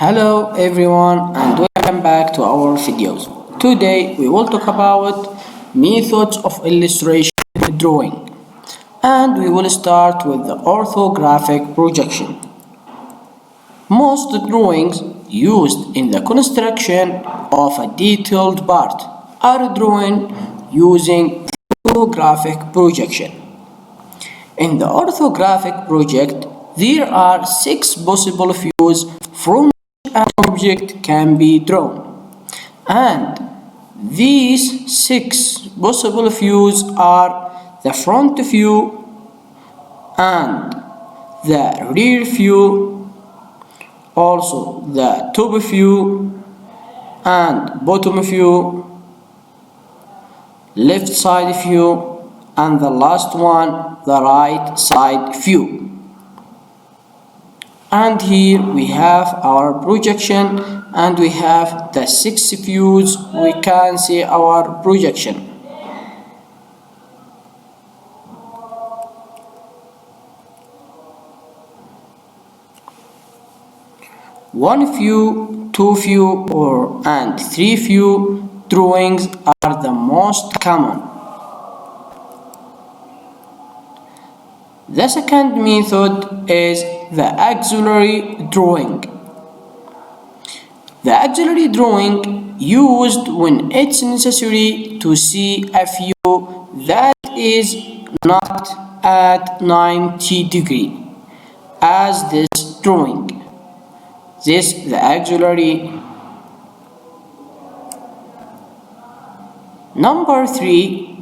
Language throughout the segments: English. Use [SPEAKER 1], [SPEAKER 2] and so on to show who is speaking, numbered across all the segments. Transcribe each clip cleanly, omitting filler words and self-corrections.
[SPEAKER 1] Hello everyone and welcome back to our videos. Today we will talk about methods of illustration drawing, and we will start with the orthographic projection. Most drawings used in the construction of a detailed part are drawn using orthographic projection. In the orthographic project, there are 6 possible views from an object can be drawn, and these 6 possible views are the front view and the rear view, also the top view and bottom view, left side view, and the last one, the right side view. And here we have our projection, and we have the 6 views. We can see our projection. One view, 2 view, and 3 view drawings are the most common. The second method is the auxiliary drawing. The auxiliary drawing used when it's necessary to see a view that is not at 90 degrees, as this drawing. This the auxiliary. Number 3,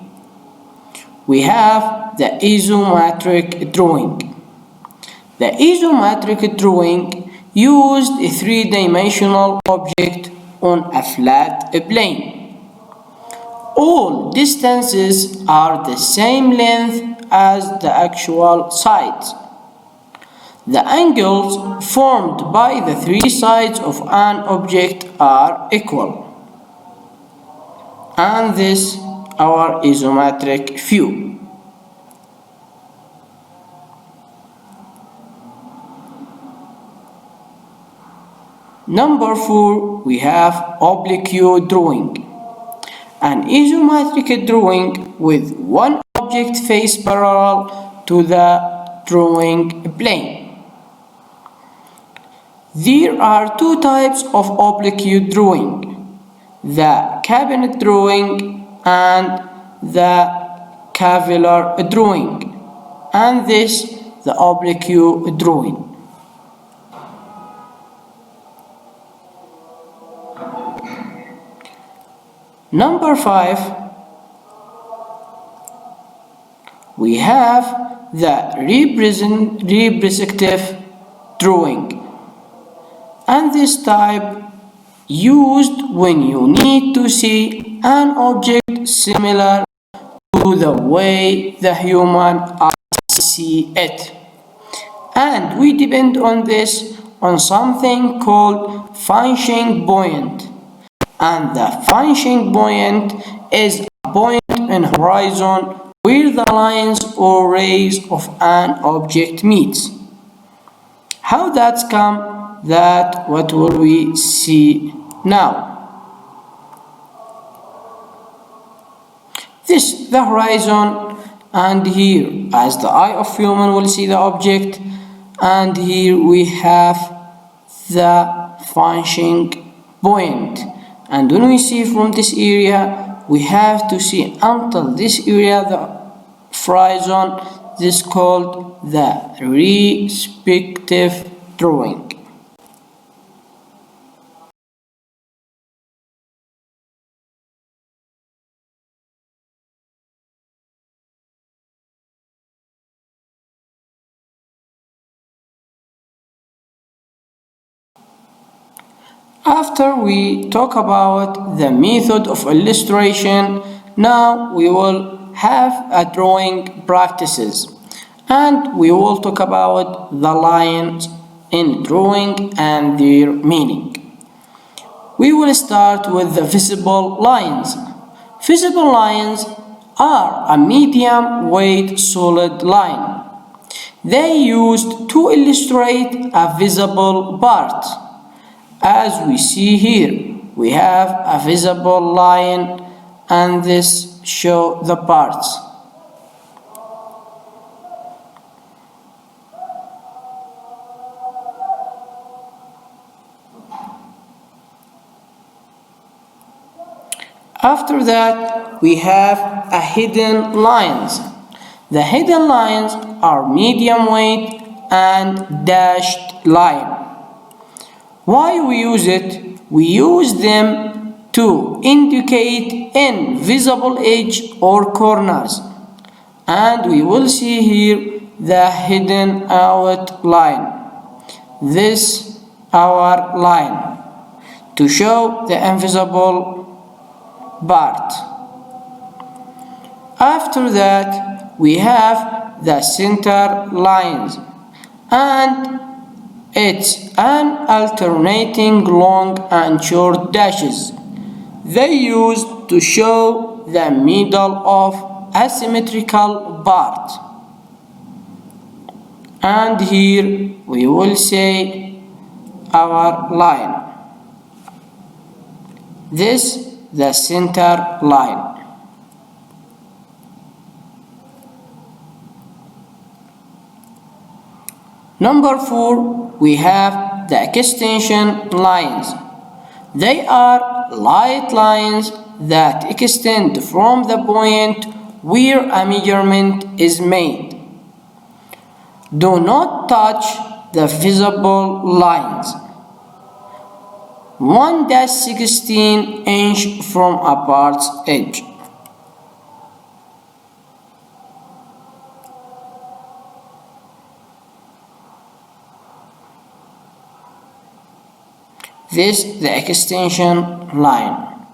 [SPEAKER 1] we have the isometric drawing. The isometric drawing used a 3-dimensional object on a flat plane. All distances are the same length as the actual sides. The angles formed by the 3 sides of an object are equal. And this our isometric view. Number 4, we have oblique drawing. An isometric drawing with one object face parallel to the drawing plane. There are 2 types of oblique drawing: the cabinet drawing and the cavalry drawing, and this the oblique drawing. Number 5, we have the representative drawing, and this type used when you need to see an object similar to the way the human eyes see it, and we depend on this on something called vanishing point. And the vanishing point is a point in horizon where the lines or rays of an object meets. How that's come? That what will we see now? This the horizon, and here as the eye of human will see the object, and here we have the vanishing point. And when we see from this area, we have to see until this area, the horizon. This is called the respective drawing. After we talk about the method of illustration, now we will have a drawing practices, and we will talk about the lines in drawing and their meaning. We will start with the visible lines. Visible lines are a medium weight solid line. They used to illustrate a visible part. As we see here, we have a visible line and this show the parts. After that, we have a hidden lines. The hidden lines are medium weight and dashed line. Why we use it? We use them to indicate invisible edge or corners. And we will see here the hidden outline. This our line to show the invisible part. After that, we have the center lines, and it's an alternating long and short dashes. They use to show the middle of asymmetrical part. And here we will say our line. This the center line. Number 4, we have the extension lines. They are light lines that extend from the point where a measurement is made. Do not touch the visible lines. 1-16 inch from a part's edge. This the extension line.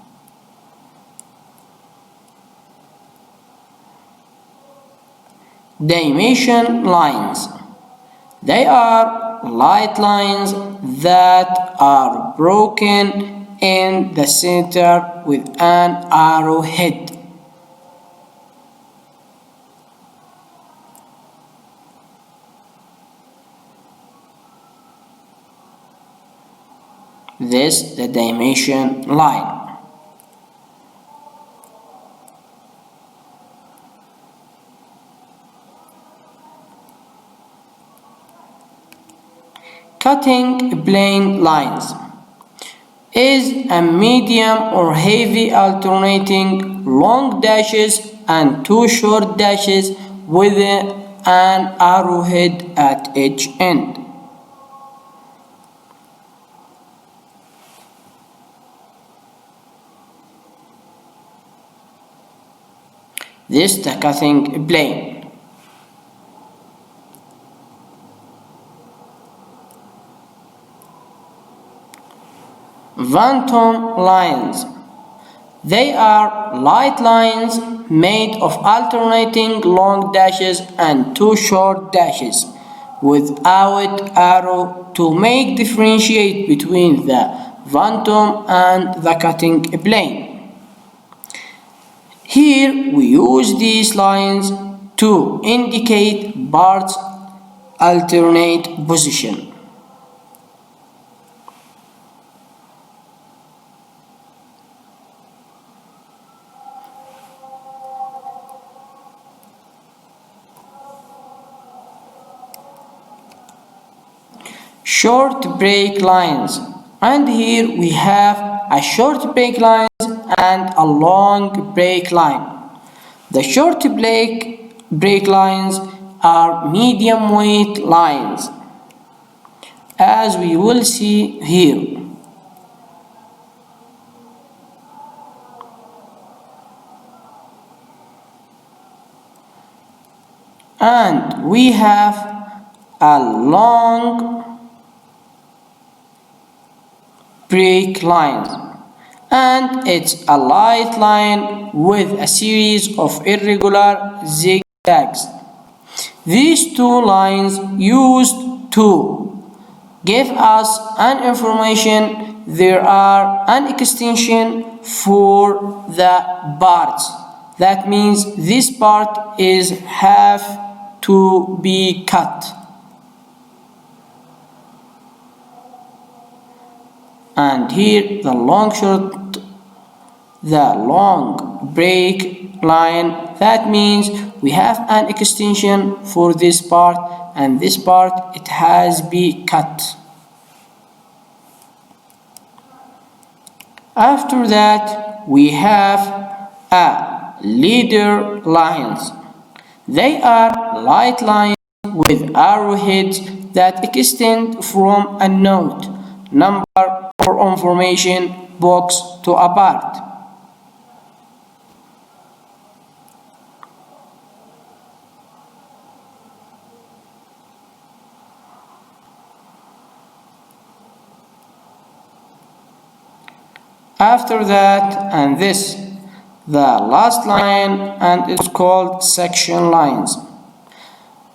[SPEAKER 1] Dimension lines. They are light lines that are broken in the center with an arrowhead. This the dimension line. Cutting plane lines is a medium or heavy alternating long dashes and 2 short dashes with an arrowhead at each end. This the cutting plane. Phantom lines. They are light lines made of alternating long dashes and 2 short dashes without arrow to make differentiate between the phantom and the cutting plane. Here we use these lines to indicate parts alternate position. Short break lines, and here we have a short break lines and a long break line. The short break lines are medium weight lines, as we will see here. And we have a long break lines, and it's a light line with a series of irregular zigzags. These 2 lines used to give us an information there are an extension for the parts. That means this part is have to be cut. and here the long break line. That means we have an extension for this part, and this part it has been cut. After that we have a leader lines. They are light lines with arrowheads that extend from a note, number or information box to a part. After that, and this, the last line, and it's called section lines.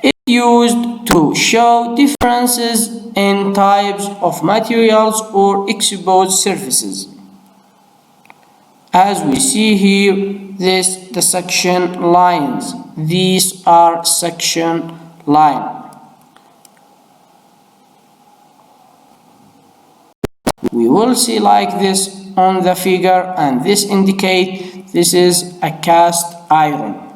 [SPEAKER 1] It's used to show differences in types of materials or exposed surfaces. As we see here, the section lines. These are section line. We will see like this on the figure, and this indicate this is a cast iron.